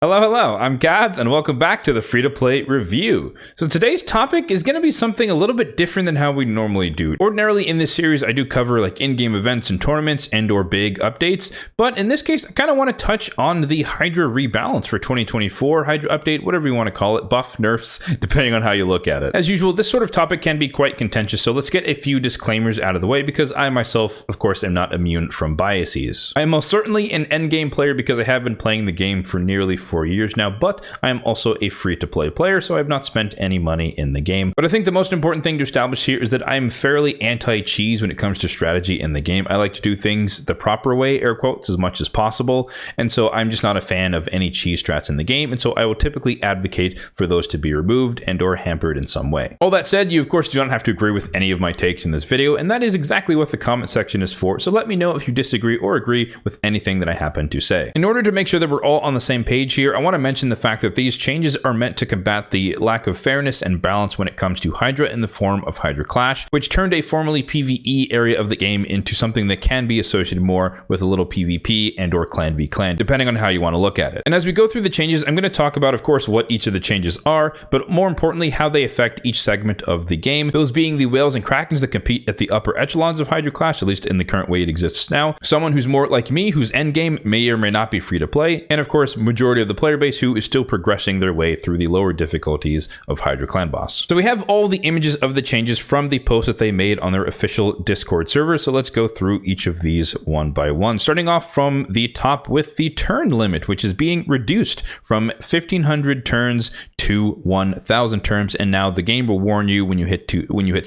Hello, I'm Gads, and welcome back to the Free-to-Play Review. So today's topic is going to be something a little bit different than how we normally do. Ordinarily in this series, I do cover like in-game events and tournaments and or big updates, but in this case, I kind of want to touch on the Hydra Rebalance for 2024, Hydra update, whatever you want to call it, buff, nerfs, depending on how you look at it. As usual, this sort of topic can be quite contentious, so let's get a few disclaimers out of the way because I myself, of course, am not immune from biases. I am most certainly an endgame player because I have been playing the game for nearly 4 years now, but I am also a free-to-play player, so I have not spent any money in the game. But I think the most important thing to establish here is that I am fairly anti-cheese when it comes to strategy in the game. I like to do things the proper way, air quotes, as much as possible, and so I'm just not a fan of any cheese strats in the game, and so I will typically advocate for those to be removed and or hampered in some way. All that said, you of course do not have to agree with any of my takes in this video, and that is exactly what the comment section is for, so let me know if you disagree or agree with anything that I happen to say. In order to make sure that we're all on the same page here, I want to mention the fact that these changes are meant to combat the lack of fairness and balance when it comes to Hydra in the form of Hydra Clash, which turned a formerly PvE area of the game into something that can be associated more with a little PvP and or clan v clan, depending on how you want to look at it. And as we go through the changes, I'm going to talk about, of course, what each of the changes are, but more importantly, how they affect each segment of the game, those being the whales and krakens that compete at the upper echelons of Hydra Clash, at least in the current way it exists now, someone who's more like me, whose endgame may or may not be free to play, and of course, majority of the player base who is still progressing their way through the lower difficulties of Hydra Clan Boss. So we have all the images of the changes from the post that they made on their official Discord server, so let's go through each of these one by one, starting off from the top with the turn limit, which is being reduced from 1,500 turns to 1,000 turns, and now the game will warn you when you hit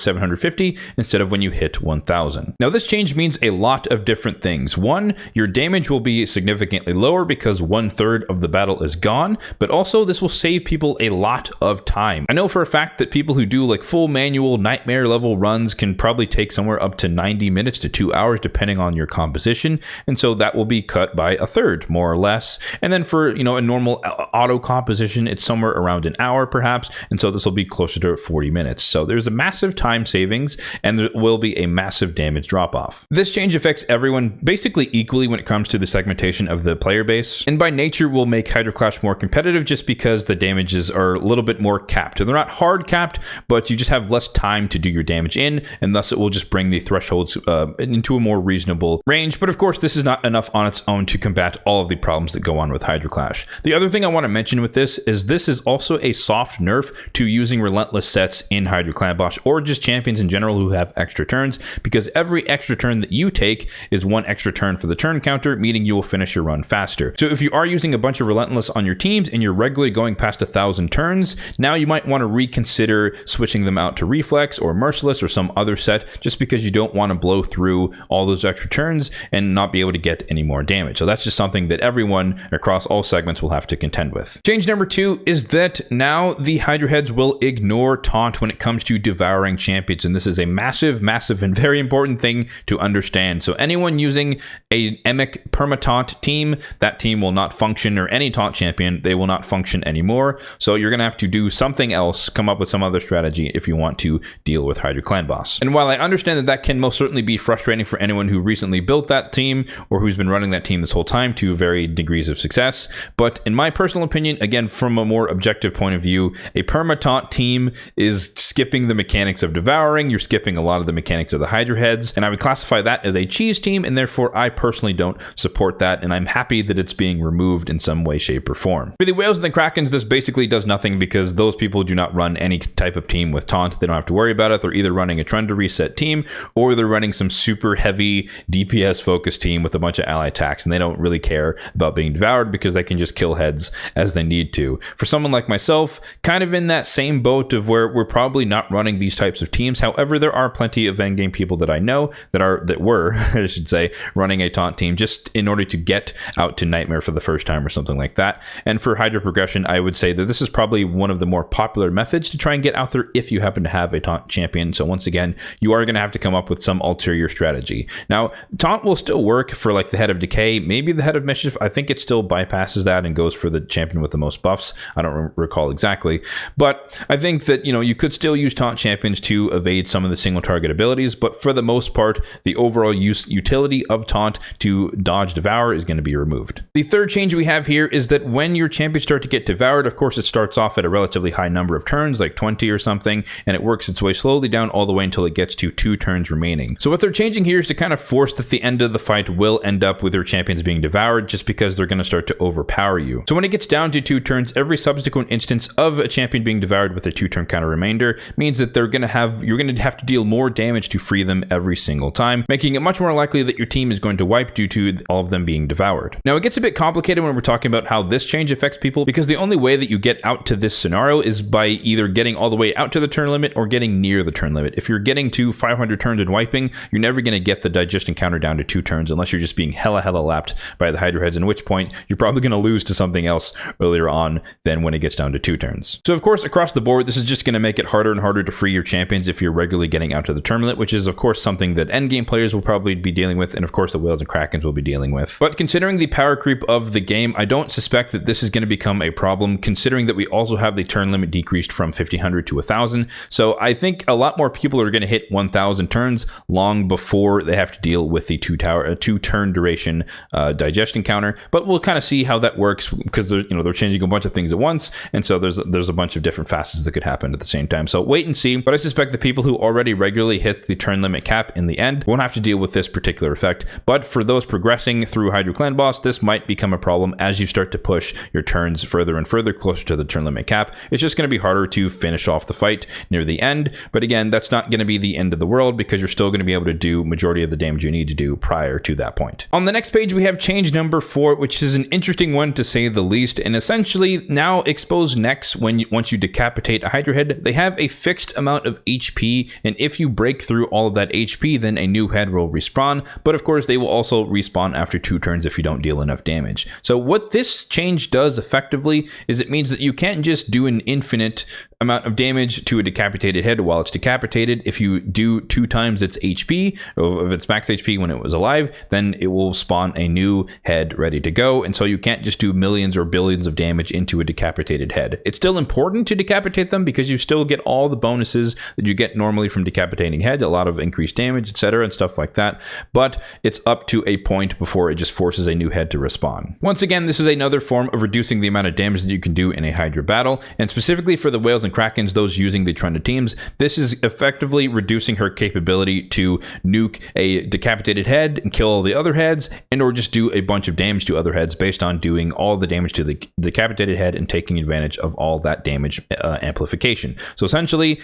750 instead of when you hit 1,000. Now this change means a lot of different things. One, your damage will be significantly lower because 1/3 of the battle is gone, but also this will save people a lot of time. I know for a fact that people who do like full manual nightmare level runs can probably take somewhere up to 90 minutes to 2 hours depending on your composition, and so that will be cut by 1/3 more or less. And then for a normal auto composition, it's somewhere around an hour perhaps, and so this will be closer to 40 minutes. So there's a massive time savings and there will be a massive damage drop off. This change affects everyone basically equally when it comes to the segmentation of the player base, and by nature will make Hydra Clash more competitive just because the damages are a little bit more capped. They're not hard capped, but you just have less time to do your damage in, and thus it will just bring the thresholds into a more reasonable range. But of course, this is not enough on its own to combat all of the problems that go on with Hydra Clash. The other thing I want to mention with this is also a soft nerf to using relentless sets in Hydra Clan Boss or just champions in general who have extra turns, because every extra turn that you take is one extra turn for the turn counter, meaning you will finish your run faster. So if you are using a bunch of relentless on your teams and you're regularly going past 1,000 turns, now you might want to reconsider switching them out to reflex or merciless or some other set, just because you don't want to blow through all those extra turns and not be able to get any more damage. So that's just something that everyone across all segments will have to contend with. Change number 2 is that now the Hydra heads will ignore taunt when it comes to devouring champions, and this is a massive and very important thing to understand. So anyone using a Emic perma-taunt team, that team will not function, or any taunt champion, they will not function anymore. So you're going to have to do something else, come up with some other strategy if you want to deal with Hydra Clan Boss. And while I understand that that can most certainly be frustrating for anyone who recently built that team or who's been running that team this whole time to varying degrees of success, but in my personal opinion, again, from a more objective point of view, a perma-taunt team is skipping the mechanics of devouring, you're skipping a lot of the mechanics of the Hydra heads, and I would classify that as a cheese team, and therefore I personally don't support that, and I'm happy that it's being removed in some way, shape, or form. For the whales and the krakens, this basically does nothing because those people do not run any type of team with taunt. They don't have to worry about it. They're either running a Trunda reset team or they're running some super heavy DPS focused team with a bunch of ally attacks, and they don't really care about being devoured because they can just kill heads as they need to. For someone like myself, kind of in that same boat of where we're probably not running these types of teams. However, there are plenty of endgame people that I know that were I should say, running a taunt team just in order to get out to Nightmare for the first time or something like that. And for Hydra progression, I would say that this is probably one of the more popular methods to try and get out there if you happen to have a taunt champion. So once again, you are going to have to come up with some ulterior strategy. Now, taunt will still work for like the Head of Decay, maybe the Head of Mischief. I think it still bypasses that and goes for the champion with the most buffs. I don't recall exactly, but I think that, you could still use taunt champions to evade some of the single target abilities, but for the most part, the overall utility of taunt to dodge Devour is going to be removed. The third change we have here is is that when your champions start to get devoured, of course, it starts off at a relatively high number of turns, like 20 or something, and it works its way slowly down all the way until it gets to 2 turns remaining. So what they're changing here is to kind of force that the end of the fight will end up with your champions being devoured, just because they're going to start to overpower you. So when it gets down to 2 turns, every subsequent instance of a champion being devoured with a 2-turn counter remainder means that you're going to have to deal more damage to free them every single time, making it much more likely that your team is going to wipe due to all of them being devoured. Now, it gets a bit complicated when we're talking about how this change affects people, because the only way that you get out to this scenario is by either getting all the way out to the turn limit or getting near the turn limit. If you're getting to 500 turns and wiping, you're never going to get the digestion counter down to 2 turns unless you're just being hella lapped by the Hydra heads, in which point you're probably going to lose to something else earlier on than when it gets down to 2 turns. So of course, across the board, this is just going to make it harder and harder to free your champions if you're regularly getting out to the turn limit, which is of course something that endgame players will probably be dealing with, and of course the whales and krakens will be dealing with. But considering the power creep of the game, I don't suspect that this is going to become a problem, considering that we also have the turn limit decreased from 1500 to 1000. So I think a lot more people are going to hit 1000 turns long before they have to deal with the 2-turn duration digestion counter. But we'll kind of see how that works, because they're changing a bunch of things at once, and so there's a bunch of different facets that could happen at the same time. So wait and see. But I suspect the people who already regularly hit the turn limit cap in the end won't have to deal with this particular effect. But for those progressing through Hydra Clan Boss, this might become a problem as you start to push your turns further and further closer to the turn limit cap. It's just going to be harder to finish off the fight near the end. But again, that's not going to be the end of the world, because you're still going to be able to do majority of the damage you need to do prior to that point. On the next page, we have change number 4, which is an interesting one to say the least. And essentially, now exposed necks, once you decapitate a Hydra head, they have a fixed amount of HP, and if you break through all of that HP, then a new head will respawn. But of course, they will also respawn after 2 turns if you don't deal enough damage. So what this change does effectively is it means that you can't just do an infinite amount of damage to a decapitated head while it's decapitated. If you do 2 times its HP, or if its max HP when it was alive, then it will spawn a new head ready to go. And so you can't just do millions or billions of damage into a decapitated head. It's still important to decapitate them, because you still get all the bonuses that you get normally from decapitating head, a lot of increased damage, etc., and stuff like that. But it's up to a point before it just forces a new head to respawn. Once again, this is another form of reducing the amount of damage that you can do in a Hydra battle, and specifically for the whales and krakens, those using the Trunda teams, this is effectively reducing her capability to nuke a decapitated head and kill all the other heads, and or just do a bunch of damage to other heads based on doing all the damage to the decapitated head and taking advantage of all that damage amplification. So essentially,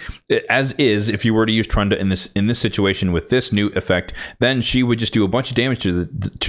as is, if you were to use Trunda in this situation with this new effect, then she would just do a bunch of damage to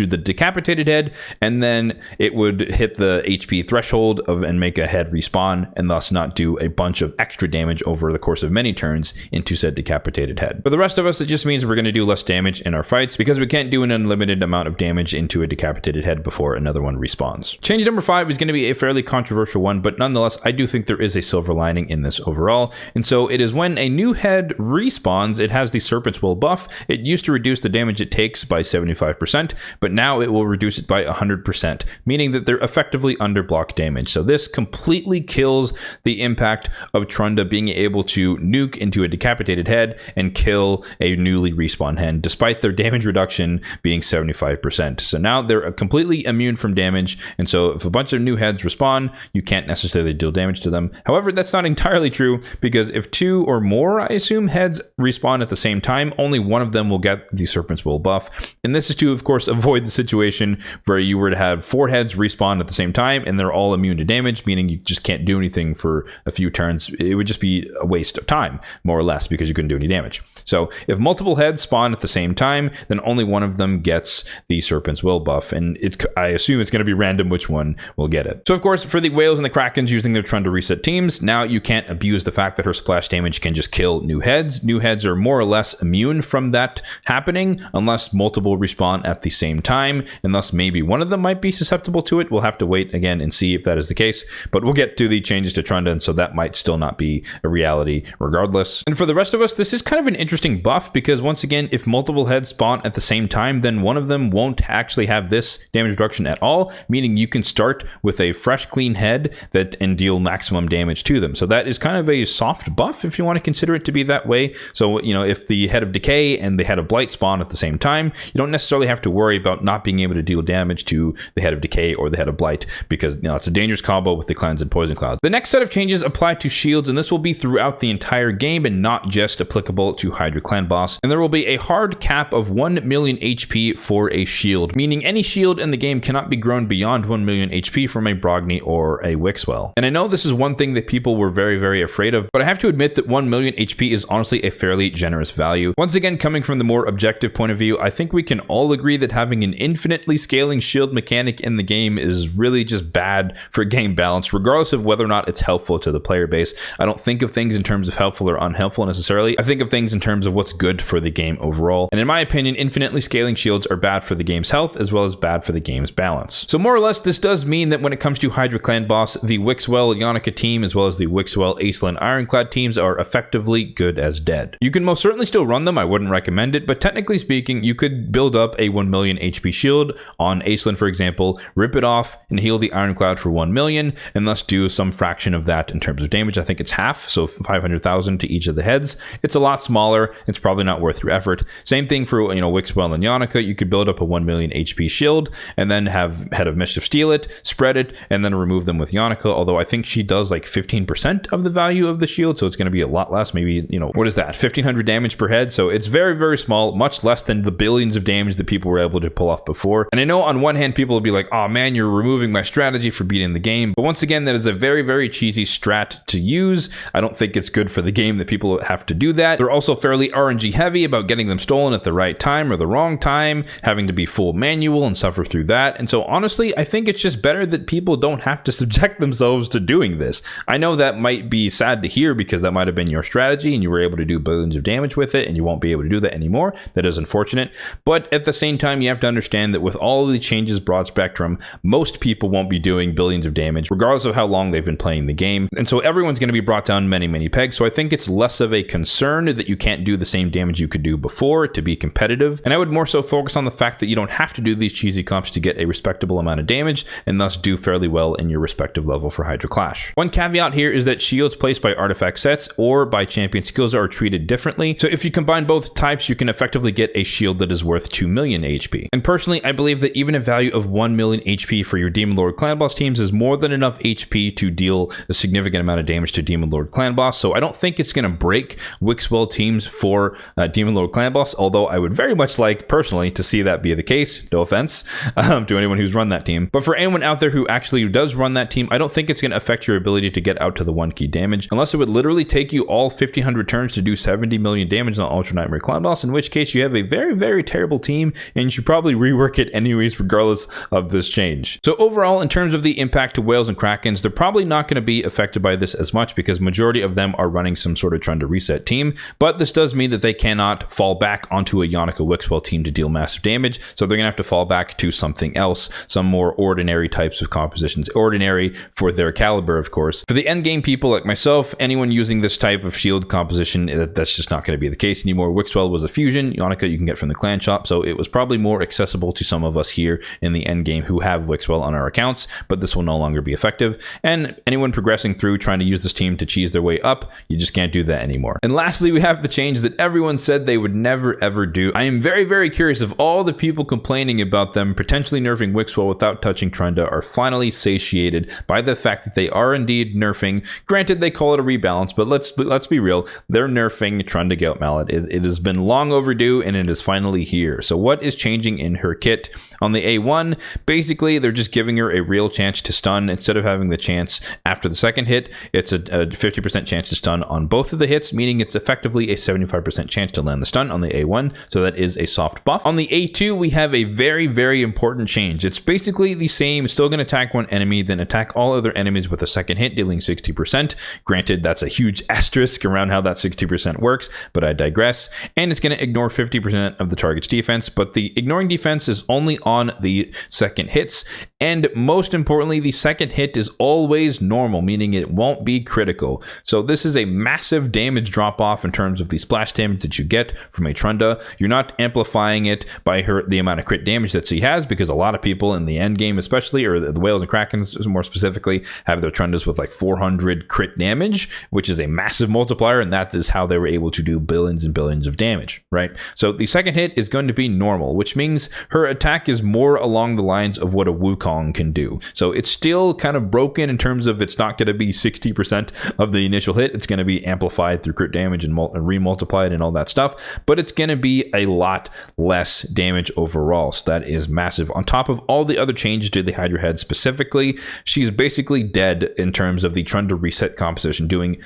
the decapitated head, and then it would hit the HP threshold and make a head respawn, and thus not do a bunch of extra damage over the course of many turns into said decapitated head. For the rest of us, it just means we're going to do less damage in our fights, because we can't do an unlimited amount of damage into a decapitated head before another one respawns. Change number 5 is going to be a fairly controversial one, but nonetheless, I do think there is a silver lining in this overall. And so it is when a new head respawns, it has the Serpent's Will buff. It used to reduce the damage it takes by 75%, but now it will reduce it by 100%, meaning that they're effectively under block damage. So this completely kills the impact of Trunda being able to nuke into a decapitated head and kill a newly respawned head, despite their damage reduction being 75%. So now they're completely immune from damage, and so if a bunch of new heads respawn, you can't necessarily deal damage to them. However, that's not entirely true, because if 2 or more, I assume, heads respawn at the same time, only one of them will get the Serpent's Will buff. And this is to, of course, avoid the situation where you were to have 4 heads respawn at the same time and they're all immune to damage, meaning you just can't do anything for a few turns. It would just be a waste of time, more or less, because you couldn't do any damage. So if multiple heads spawn at the same time, then only one of them gets the Serpent's Will buff, and I assume it's going to be random which one will get it. So of course, for the whales and the krakens using their Trunda reset teams, now you can't abuse the fact that her splash damage can just kill new heads. New heads are more or less immune from that happening unless multiple respawn at the same time, and thus maybe one of them might be susceptible to it. We'll have to wait again and see if that is the case, but we'll get to the changes to Trunda, and so that might still not be a reality regardless. And for the rest of us, this is kind of an interesting buff, because once again, if multiple heads spawn at the same time, then one of them won't actually have this damage reduction at all, meaning you can start with a fresh clean head and deal maximum damage to them. So that is kind of a soft buff, if you want to consider it to be that way. So if the head of decay and the head of blight spawn at the same time, you don't necessarily have to worry about not being able to deal damage to the head of decay or the head of blight. Blight because, you know, it's a dangerous combo with the Cleanse and Poison Cloud. The next set of changes apply to shields, and this will be throughout the entire game and not just applicable to Hydra Clan Boss. And there will be a hard cap of 1 million HP for a shield, meaning any shield in the game cannot be grown beyond 1 million HP from a Brogni or a Wixwell. And I know this is one thing that people were very, very afraid of, but I have to admit that 1 million HP is honestly a fairly generous value. Once again, coming from the more objective point of view, I think we can all agree that having an infinitely scaling shield mechanic in the game is really just bad for game balance, regardless of whether or not it's helpful to the player base. I don't think of things in terms of helpful or unhelpful necessarily. I think of things in terms of what's good for the game overall. And in my opinion, infinitely scaling shields are bad for the game's health as well as bad for the game's balance. So more or less, this does mean that when it comes to Hydra Clan Boss, the Wixwell Yannica team as well as the Wixwell Acelin Ironclad teams are effectively good as dead. You can most certainly still run them, I wouldn't recommend it, but technically speaking, you could build up a 1 million HP shield on Acelin, for example, rip it off and heal the Ironclad for 1 million, and thus do some fraction of that in terms of damage. I think it's half, so 500,000 to each of the heads. It's a lot smaller. It's probably not worth your effort. Same thing for, you know, Wixwell and Yannica. You could build up a 1 million HP shield and then have Head of Mischief steal it, spread it, and then remove them with Yannica, although I think she does like 15% of the value of the shield, so it's going to be a lot less. Maybe, you know, what is that? 1,500 damage per head, so it's very, very small, much less than the billions of damage that people were able to pull off before. And I know on one hand, people will be like, oh man, you're removing my strategy for beating the game, but once again, that is a very, very cheesy strat to use. I don't think it's good for the game that people have to do that. They're also fairly RNG heavy about getting them stolen at the right time or the wrong time, having to be full manual and suffer through that. And so honestly, I think it's just better that people don't have to subject themselves to doing this. I know that might be sad to hear because that might have been your strategy and you were able to do billions of damage with it and you won't be able to do that anymore. That is unfortunate. But at the same time, you have to understand that with all of the changes broad spectrum, most people won't be doing billions of damage regardless of how long they've been playing the game. And so everyone's going to be brought down many, many pegs. So I think it's less of a concern that you can't do the same damage you could do before to be competitive. And I would more so focus on the fact that you don't have to do these cheesy comps to get a respectable amount of damage and thus do fairly well in your respective level for Hydra Clash. One caveat here is that shields placed by artifact sets or by champion skills are treated differently. So if you combine both types, you can effectively get a shield that is worth 2 million HP. And personally, I believe that even a value of 1 million HP for your Demon Lord Clan Boss teams is more than enough HP to deal a significant amount of damage to Demon Lord Clan Boss. So I don't think it's going to break Wixwell teams for Demon Lord Clan Boss, although I would very much like personally to see that be the case. No offense to anyone who's run that team. But for anyone out there who actually does run that team, I don't think it's going to affect your ability to get out to the 1 key damage, unless it would literally take you all 1,500 turns to do 70 million damage on Ultra Nightmare Clan Boss, in which case you have a very, very terrible team and you should probably rework it anyways, regardless of this change. So overall, in terms of the impact to whales and krakens, they're probably not going to be affected by this as much because majority of them are running some sort of Trunda reset team, but this does mean that they cannot fall back onto a Yannica Wixwell team to deal massive damage, so they're going to have to fall back to something else, some more ordinary types of compositions, ordinary for their caliber, of course. For the endgame people like myself, anyone using this type of shield composition, that's just not going to be the case anymore. Wixwell was a fusion, Yannica you can get from the clan shop, so it was probably more accessible to some of us here in the endgame who have Wixwell on our accounts, but this will no longer be effective. And anyone progressing through trying to use this team to cheese their way up, you just can't do that anymore. And lastly, we have the change that everyone said they would never ever do. I am very, very curious if all the people complaining about them potentially nerfing Wixwell without touching Trunda are finally satiated by the fact that they are indeed nerfing. Granted, they call it a rebalance, but let's be real, they're nerfing Trunda Gale Mallet. It has been long overdue and it is finally here. So what is changing in her kit? On the A1, basically they're just giving her a real chance to stun. Instead of having the chance after the second hit, it's a 50% chance to stun on both of the hits, meaning it's effectively a 75% chance to land the stun on the A1, so that is a soft buff. On the A2, we have a very, very important change. It's basically the same, it's still going to attack one enemy, then attack all other enemies with a second hit, dealing 60%. Granted, that's a huge asterisk around how that 60% works, but I digress. And it's going to ignore 50% of the target's defense, but the ignoring defense is only on the second hits, and most importantly, the second hit is always normal, meaning it won't be critical. So this is a massive damage drop off in terms of the splash damage that you get from a Trunda. You're not amplifying it by the amount of crit damage that she has, because a lot of people in the end game especially, or the whales and krakens more specifically, have their Trundas with like 400 crit damage, which is a massive multiplier, and that is how they were able to do billions and billions of damage, right? So the second hit is going to be normal, which means her attack is more along the lines of what a Wukong Wukong can do. So it's still kind of broken in terms of it's not going to be 60% of the initial hit. It's going to be amplified through crit damage and remultiplied and all that stuff, but it's going to be a lot less damage overall. So that is massive. On top of all the other changes to the Hydra head specifically, she's basically dead in terms of the Trunda reset composition, doing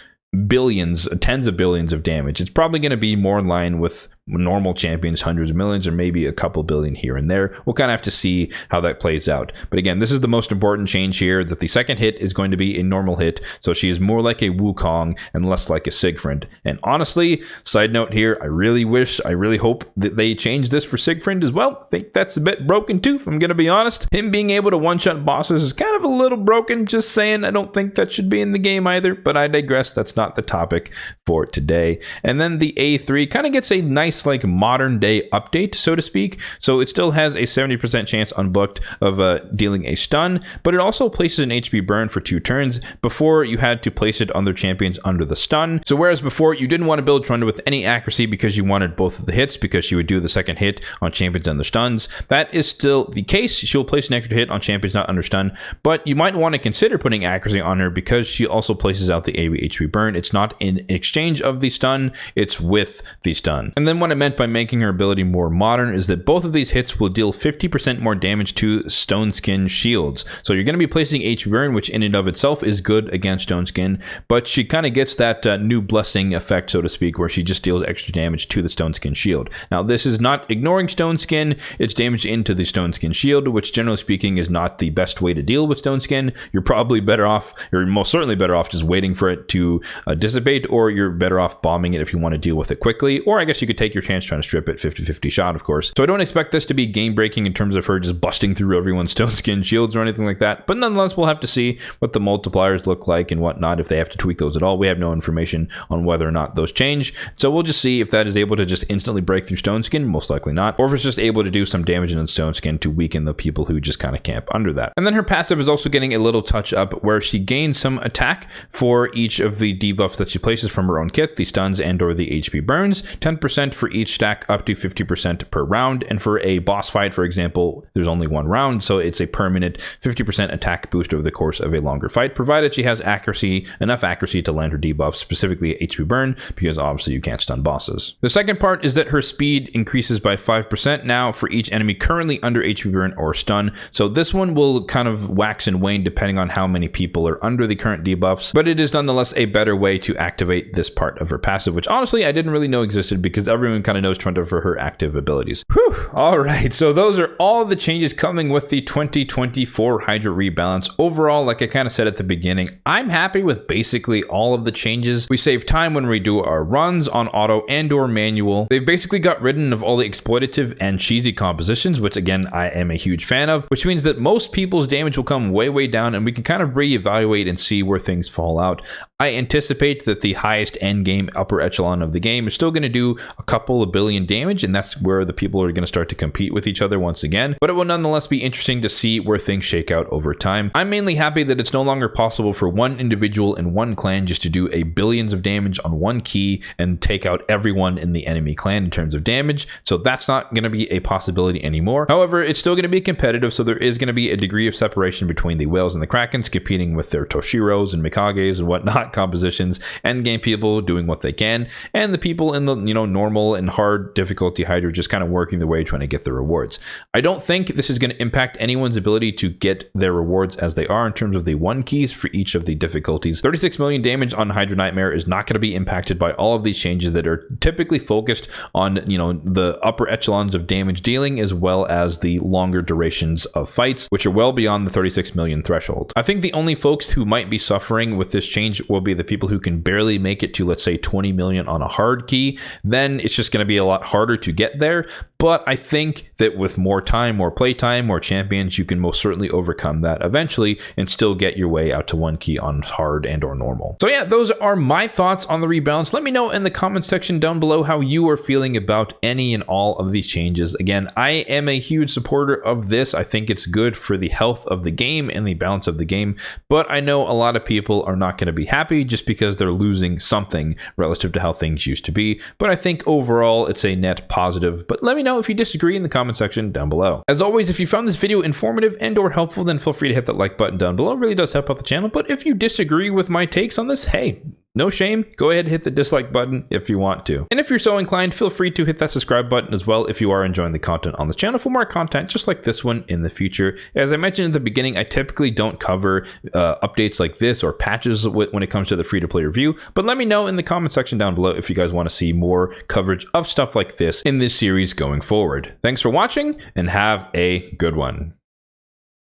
billions, tens of billions of damage. It's probably going to be more in line with normal champions, hundreds of millions, or maybe a couple billion here and there. We'll kind of have to see how that plays out. But again, this is the most important change here, that the second hit is going to be a normal hit. So she is more like a Wukong and less like a Siegfried. And honestly, side note here, I really hope that they change this for Siegfried as well. I think that's a bit broken too, if I'm going to be honest. Him being able to one-shot bosses is kind of a little broken, just saying. I don't think that should be in the game either, but I digress. That's not the topic for today. And then the A3 kind of gets a nice like modern day update, so to speak. So it still has a 70% chance unbooked of dealing a stun, but it also places an HP burn for 2 turns. Before, you had to place it on their champions under the stun. So whereas before you didn't want to build Trunda with any accuracy because you wanted both of the hits, because she would do the second hit on champions under stuns, that is still the case. She'll place an extra hit on champions not under stun, but you might want to consider putting accuracy on her because she also places out the AoE HP burn. It's not in exchange of the stun, it's with the stun. And then what I meant by making her ability more modern is that both of these hits will deal 50% more damage to stone skin shields. So you're going to be placing HP burn, which in and of itself is good against stone skin, but she kind of gets that new blessing effect, so to speak, where she just deals extra damage to the stone skin shield. Now this is not ignoring stone skin, it's damage into the stone skin shield, which generally speaking is not the best way to deal with stone skin. You're probably better off, you're most certainly better off just waiting for it to dissipate, or you're better off bombing it if you want to deal with it quickly, or I guess you could take your chance trying to strip it 50-50 shot, of course. So I don't expect this to be game breaking in terms of her just busting through everyone's stone skin shields or anything like that, but nonetheless we'll have to see what the multipliers look like and whatnot, if they have to tweak those at all. We have no information on whether or not those change, so we'll just see if that is able to just instantly break through stone skin, most likely not, or if it's just able to do some damage in stone skin to weaken the people who just kind of camp under that. And then her passive is also getting a little touch up where she gains some attack for each of the debuffs that she places from her own kit, the stuns and or the HP burns, 10% for each stack up to 50% per round. And for a boss fight, for example, there's only one round, so it's a permanent 50% attack boost over the course of a longer fight, provided she has enough accuracy to land her debuffs, specifically HP burn, because obviously you can't stun bosses. The second part is that her speed increases by 5% now for each enemy currently under HP burn or stun. So this one will kind of wax and wane depending on how many people are under the current debuffs, but it is nonetheless a better way to activate this part of her passive, which honestly I didn't really know existed because everyone kind of knows Trunda for her active abilities. Whew. All right, so those are all the changes coming with the 2024 Hydra Rebalance. Overall, like I kind of said at the beginning, I'm happy with basically all of the changes. We save time when we do our runs on auto and or manual. They've basically got rid of all the exploitative and cheesy compositions, which again, I am a huge fan of, which means that most people's damage will come way down and we can kind of reevaluate and see where things fall out. I anticipate that the highest end game upper echelon of the game is still going to do a couple of billion damage, and that's where the people are going to start to compete with each other once again, but it will nonetheless be interesting to see where things shake out over time. I'm mainly happy that it's no longer possible for one individual in one clan just to do a billions of damage on one key and take out everyone in the enemy clan in terms of damage, so that's not going to be a possibility anymore. However, it's still going to be competitive, so there is going to be a degree of separation between the whales and the krakens competing with their Toshiros and Mikages and whatnot compositions, endgame people doing what they can, and the people in the normal and hard difficulty Hydra just kind of working their way trying to get the rewards. I don't think this is going to impact anyone's ability to get their rewards as they are in terms of the one keys for each of the difficulties. 36 million damage on Hydra Nightmare is not going to be impacted by all of these changes that are typically focused on the upper echelons of damage dealing as well as the longer durations of fights, which are well beyond the 36 million threshold. I think the only folks who might be suffering with this change will be the people who can barely make it to, let's say, 20 million on a hard key. Then it's just going to be a lot harder to get there. But I think that with more time, more playtime, more champions, you can most certainly overcome that eventually and still get your way out to one key on hard and or normal. So yeah, those are my thoughts on the rebalance. Let me know in the comment section down below how you are feeling about any and all of these changes. Again, I am a huge supporter of this. I think it's good for the health of the game and the balance of the game, but I know a lot of people are not going to be happy just because they're losing something relative to how things used to be. But I think overall it's a net positive. But let me know know if you disagree in the comment section down below. As always, if you found this video informative and or helpful, then feel free to hit that like button down below. It really does help out the channel. But if you disagree with my takes on this, hey, no shame. Go ahead and hit the dislike button if you want to. And if you're so inclined, feel free to hit that subscribe button as well if you are enjoying the content on the channel for more content just like this one in the future. As I mentioned at the beginning, I typically don't cover updates like this or patches when it comes to the free-to-play review, but let me know in the comment section down below if you guys want to see more coverage of stuff like this in this series going forward. Thanks for watching and have a good one.